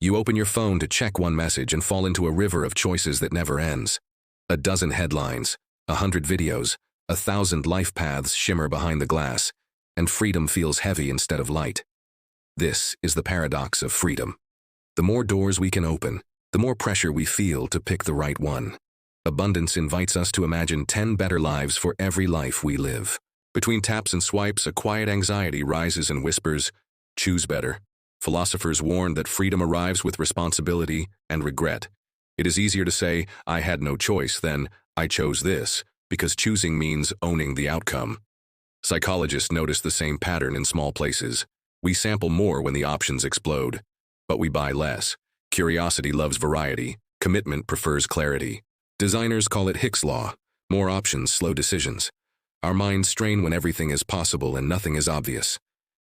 You open your phone to check one message and fall into a river of choices that never ends. A dozen headlines, 100 videos, 1,000 life paths shimmer behind the glass, and freedom feels heavy instead of light. This is the paradox of freedom. The more doors we can open, the more pressure we feel to pick the right one. Abundance invites us to imagine 10 better lives for every life we live. Between taps and swipes, a quiet anxiety rises and whispers, "Choose better." Philosophers warn that freedom arrives with responsibility and regret. It is easier to say, "I had no choice," than "I chose this," because choosing means owning the outcome. Psychologists notice the same pattern in small places. We sample more when the options explode, but we buy less. Curiosity loves variety. Commitment prefers clarity. Designers call it Hick's Law. More options, slow decisions. Our minds strain when everything is possible and nothing is obvious.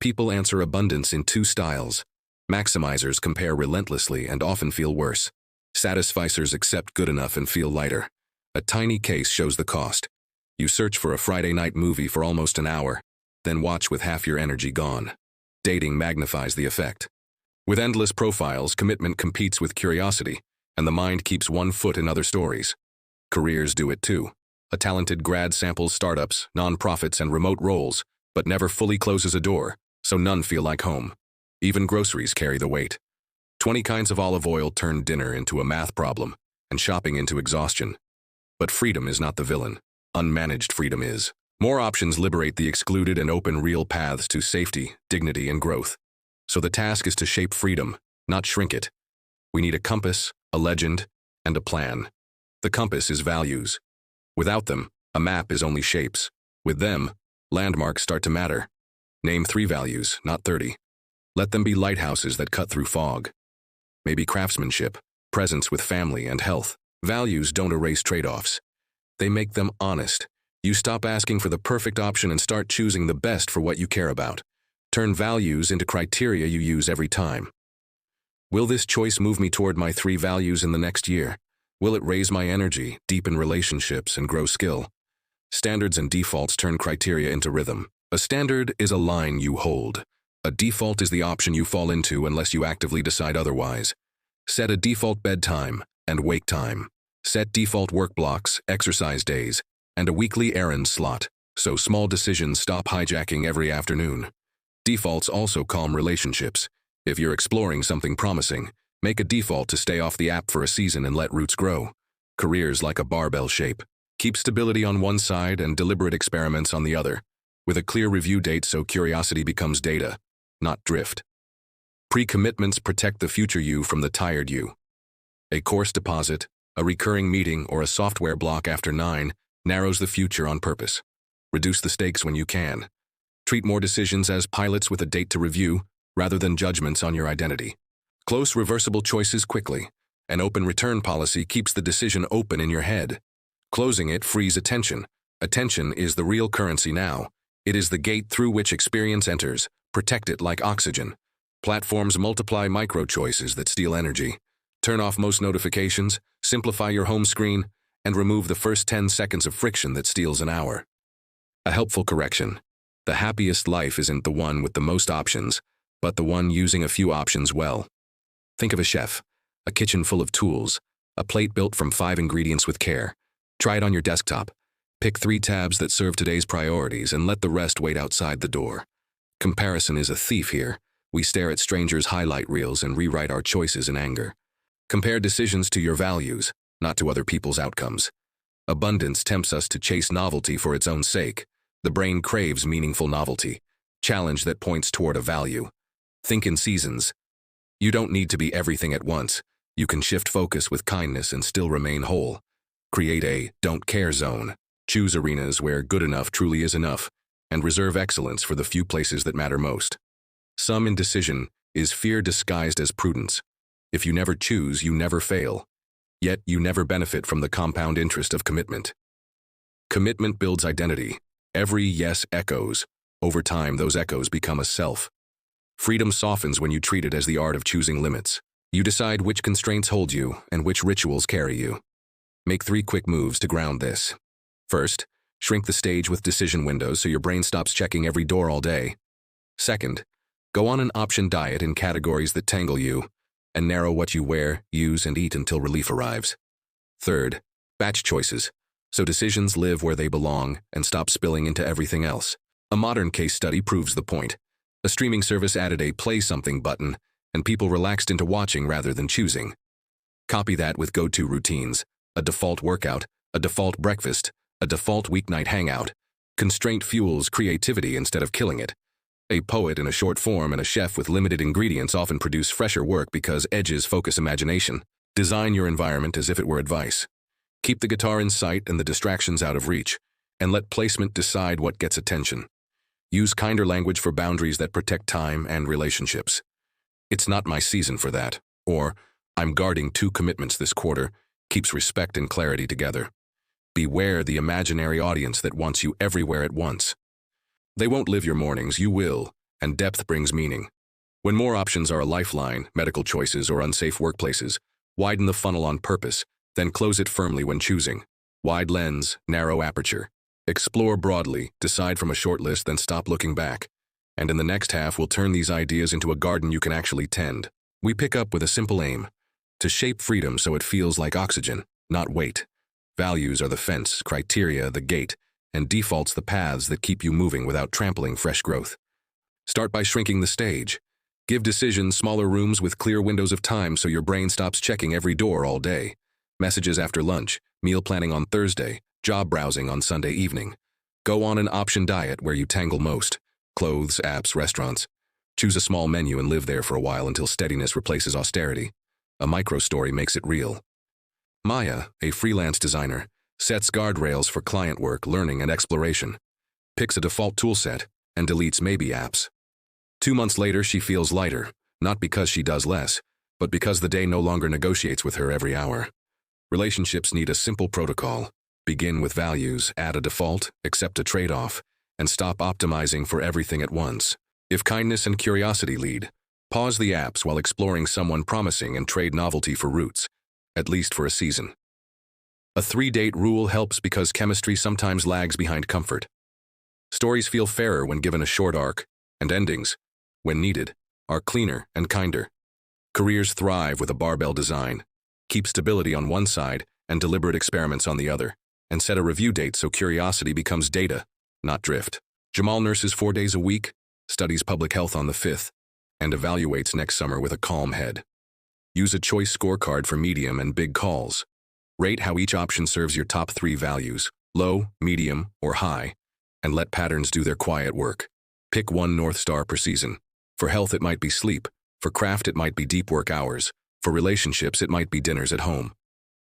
People answer abundance in two styles. Maximizers compare relentlessly and often feel worse. Satisficers accept good enough and feel lighter. A tiny case shows the cost. You search for a Friday night movie for almost an hour, then watch with half your energy gone. Dating magnifies the effect. With endless profiles, commitment competes with curiosity, and the mind keeps one foot in other stories. Careers do it too. A talented grad samples startups, nonprofits, and remote roles, but never fully closes a door, so none feel like home. Even groceries carry the weight. 20 kinds of olive oil turn dinner into a math problem, and shopping into exhaustion. But freedom is not the villain. Unmanaged freedom is. More options liberate the excluded and open real paths to safety, dignity, and growth. So the task is to shape freedom, not shrink it. We need a compass, a legend, and a plan. The compass is values. Without them, a map is only shapes. With them, landmarks start to matter. Name 3 values, not 30. Let them be lighthouses that cut through fog. Maybe craftsmanship, presence with family and health. Values don't erase trade-offs. They make them honest. You stop asking for the perfect option and start choosing the best for what you care about. Turn values into criteria you use every time. Will this choice move me toward my 3 values in the next year? Will it raise my energy, deepen relationships, and grow skill? Standards and defaults turn criteria into rhythm. A standard is a line you hold. A default is the option you fall into unless you actively decide otherwise. Set a default bedtime and wake time. Set default work blocks, exercise days, and a weekly errand slot, so small decisions stop hijacking every afternoon. Defaults also calm relationships. If you're exploring something promising, make a default to stay off the app for a season and let roots grow. Careers like a barbell shape. Keep stability on one side and deliberate experiments on the other, with a clear review date so curiosity becomes data, not drift. Pre-commitments protect the future you from the tired you. A course deposit, a recurring meeting, or a software block after 9 narrows the future on purpose. Reduce the stakes when you can. Treat more decisions as pilots with a date to review, rather than judgments on your identity. Close reversible choices quickly. An open return policy keeps the decision open in your head. Closing it frees attention. Attention is the real currency now. It is the gate through which experience enters. Protect it like oxygen. Platforms multiply micro-choices that steal energy. Turn off most notifications, simplify your home screen, and remove the first 10 seconds of friction that steals an hour. A helpful correction. The happiest life isn't the one with the most options, but the one using a few options well. Think of a chef, a kitchen full of tools, a plate built from 5 ingredients with care. Try it on your desktop. Pick 3 tabs that serve today's priorities and let the rest wait outside the door. Comparison is a thief here. We stare at strangers' highlight reels and rewrite our choices in anger. Compare decisions to your values, not to other people's outcomes. Abundance tempts us to chase novelty for its own sake. The brain craves meaningful novelty, challenge that points toward a value. Think in seasons. You don't need to be everything at once. You can shift focus with kindness and still remain whole. Create a don't care zone. Choose arenas where good enough truly is enough, and reserve excellence for the few places that matter most. Some indecision is fear disguised as prudence. If you never choose, you never fail. Yet you never benefit from the compound interest of commitment. Commitment builds identity. Every yes echoes. Over time, those echoes become a self. Freedom softens when you treat it as the art of choosing limits. You decide which constraints hold you and which rituals carry you. Make 3 quick moves to ground this. First, shrink the stage with decision windows so your brain stops checking every door all day. Second, go on an option diet in categories that tangle you. and narrow what you wear, use, and eat until relief arrives. Third, batch choices, so decisions live where they belong and stop spilling into everything else. A modern case study proves the point. A streaming service added a play something button, and people relaxed into watching rather than choosing. Copy that with go-to routines, a default workout, a default breakfast, a default weeknight hangout. Constraint fuels creativity instead of killing it. A poet in a short form and a chef with limited ingredients often produce fresher work because edges focus imagination. Design your environment as if it were advice. Keep the guitar in sight and the distractions out of reach, and let placement decide what gets attention. Use kinder language for boundaries that protect time and relationships. It's not my season for that, or I'm guarding 2 commitments this quarter, keeps respect and clarity together. Beware the imaginary audience that wants you everywhere at once. They won't live your mornings, you will, and depth brings meaning. When more options are a lifeline, medical choices, or unsafe workplaces, widen the funnel on purpose, then close it firmly when choosing. Wide lens, narrow aperture. Explore broadly, decide from a short list, then stop looking back. And in the next half, we'll turn these ideas into a garden you can actually tend. We pick up with a simple aim: to shape freedom so it feels like oxygen, not weight. Values are the fence, criteria the gate, and defaults the paths that keep you moving without trampling fresh growth. Start by shrinking the stage. Give decisions smaller rooms with clear windows of time so your brain stops checking every door all day. Messages after lunch, meal planning on Thursday, job browsing on Sunday evening. Go on an option diet where you tangle most. Clothes, apps, restaurants. Choose a small menu and live there for a while until steadiness replaces austerity. A micro-story makes it real. Maya, a freelance designer, sets guardrails for client work, learning, and exploration. Picks a default toolset and deletes maybe apps. 2 months later, she feels lighter, not because she does less, but because the day no longer negotiates with her every hour. Relationships need a simple protocol. Begin with values, add a default, accept a trade-off, and stop optimizing for everything at once. If kindness and curiosity lead, pause the apps while exploring someone promising and trade novelty for roots, at least for a season. A 3-date rule helps because chemistry sometimes lags behind comfort. Stories feel fairer when given a short arc, and endings, when needed, are cleaner and kinder. Careers thrive with a barbell design. Keep stability on one side and deliberate experiments on the other, and set a review date so curiosity becomes data, not drift. Jamal nurses 4 days a week, studies public health on the 5th, and evaluates next summer with a calm head. Use a choice scorecard for medium and big calls. Rate how each option serves your top 3 values, low, medium, or high, and let patterns do their quiet work. Pick one North Star per season. For health, it might be sleep. For craft, it might be deep work hours. For relationships, it might be dinners at home.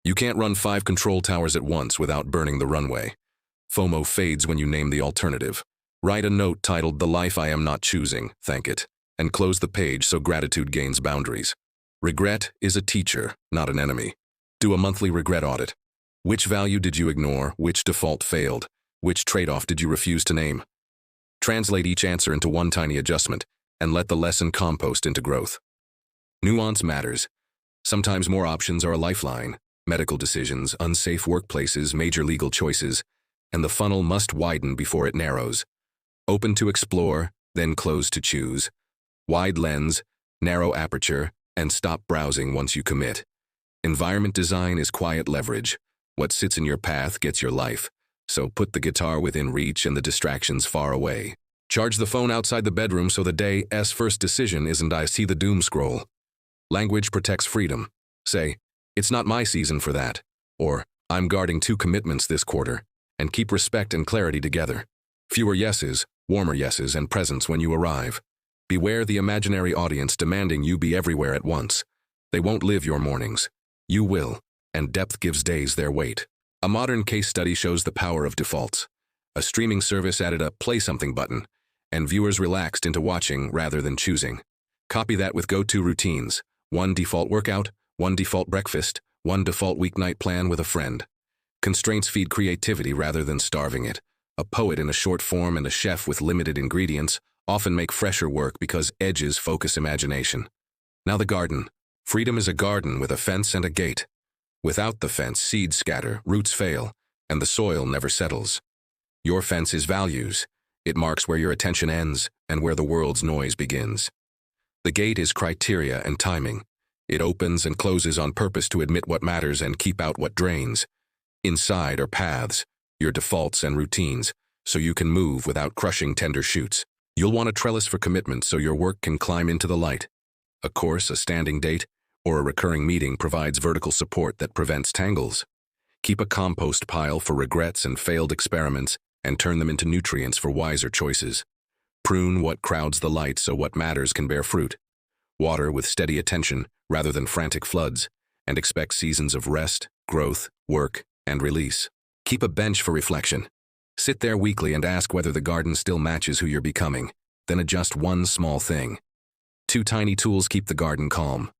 You can't run 5 control towers at once without burning the runway. FOMO fades when you name the alternative. Write a note titled "The Life I Am Not Choosing," thank it, and close the page so gratitude gains boundaries. Regret is a teacher, not an enemy. Do a monthly regret audit. Which value did you ignore? Which default failed? Which trade-off did you refuse to name? Translate each answer into one tiny adjustment, and let the lesson compost into growth. Nuance matters. Sometimes more options are a lifeline. Medical decisions, unsafe workplaces, major legal choices, and the funnel must widen before it narrows. Open to explore, then close to choose. Wide lens, narrow aperture, and stop browsing once you commit. Environment design is quiet leverage. What sits in your path gets your life. So put the guitar within reach and the distractions far away. Charge the phone outside the bedroom so the day's first decision isn't "I see the doom scroll." Language protects freedom. Say, "It's not my season for that," or "I'm guarding 2 commitments this quarter," and keep respect and clarity together. Fewer yeses, warmer yeses, and presence when you arrive. Beware the imaginary audience demanding you be everywhere at once. They won't live your mornings. You will, and depth gives days their weight. A modern case study shows the power of defaults. A streaming service added a play something button, and viewers relaxed into watching rather than choosing. Copy that with go-to routines. 1 default workout, 1 default breakfast, 1 default weeknight plan with a friend. Constraints feed creativity rather than starving it. A poet in a short form and a chef with limited ingredients often make fresher work because edges focus imagination. Now the garden. Freedom is a garden with a fence and a gate. Without the fence, seeds scatter, roots fail, and the soil never settles. Your fence is values. It marks where your attention ends and where the world's noise begins. The gate is criteria and timing. It opens and closes on purpose to admit what matters and keep out what drains. Inside are paths, your defaults and routines, so you can move without crushing tender shoots. You'll want a trellis for commitment so your work can climb into the light. A course, a standing date, or a recurring meeting provides vertical support that prevents tangles. Keep a compost pile for regrets and failed experiments and turn them into nutrients for wiser choices. Prune what crowds the light so what matters can bear fruit. Water with steady attention rather than frantic floods, and expect seasons of rest, growth, work, and release. Keep a bench for reflection. Sit there weekly and ask whether the garden still matches who you're becoming, then adjust one small thing. 2 tiny tools keep the garden calm.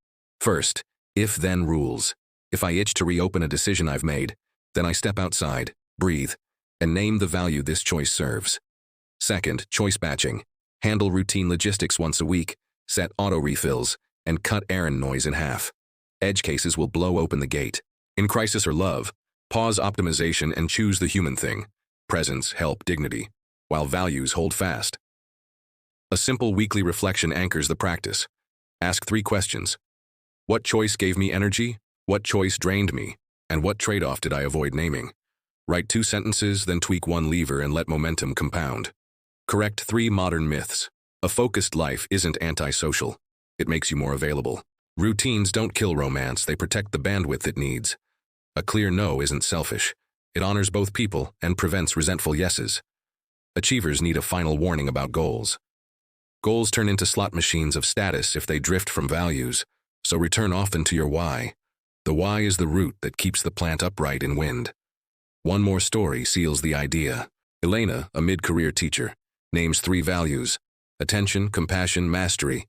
First, if-then rules. If I itch to reopen a decision I've made, then I step outside, breathe, and name the value this choice serves. Second, choice batching. Handle routine logistics once a week, set auto refills, and cut errand noise in half. Edge cases will blow open the gate. In crisis or love, pause optimization and choose the human thing. Presence, help, dignity, while values hold fast. A simple weekly reflection anchors the practice. Ask 3 questions. What choice gave me energy? What choice drained me? And what trade-off did I avoid naming? Write 2 sentences, then tweak 1 lever and let momentum compound. Correct 3 modern myths. A focused life isn't antisocial. It makes you more available. Routines don't kill romance, they protect the bandwidth it needs. A clear no isn't selfish. It honors both people and prevents resentful yeses. Achievers need a final warning about goals. Goals turn into slot machines of status if they drift from values, so return often to your why. The why is the root that keeps the plant upright in wind. One more story seals the idea. Elena, a mid-career teacher, names 3 values: attention, compassion, mastery,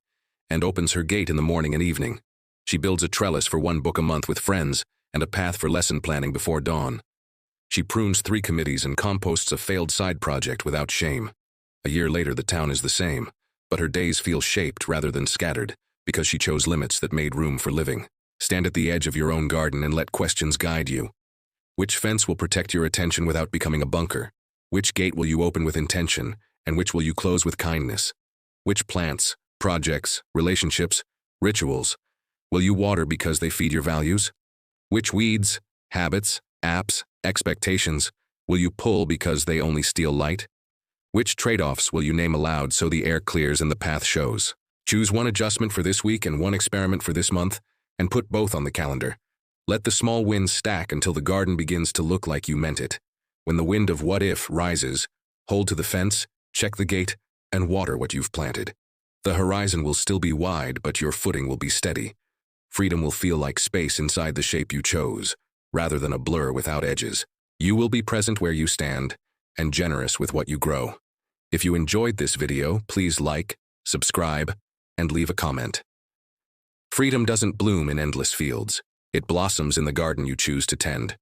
and opens her gate in the morning and evening. She builds a trellis for 1 book a month with friends and a path for lesson planning before dawn. She prunes 3 committees and composts a failed side project without shame. A year later, the town is the same, but her days feel shaped rather than scattered because she chose limits that made room for living. Stand at the edge of your own garden and let questions guide you. Which fence will protect your attention without becoming a bunker? Which gate will you open with intention, and which will you close with kindness? Which plants, projects, relationships, rituals will you water because they feed your values? Which weeds, habits, apps, expectations will you pull because they only steal light? Which trade-offs will you name aloud so the air clears and the path shows? Choose 1 adjustment for this week and 1 experiment for this month, and put both on the calendar. Let the small wins stack until the garden begins to look like you meant it. When the wind of what if rises, hold to the fence, check the gate, and water what you've planted. The horizon will still be wide, but your footing will be steady. Freedom will feel like space inside the shape you chose, rather than a blur without edges. You will be present where you stand, and generous with what you grow. If you enjoyed this video, please like, subscribe, and leave a comment. Freedom doesn't bloom in endless fields. It blossoms in the garden you choose to tend.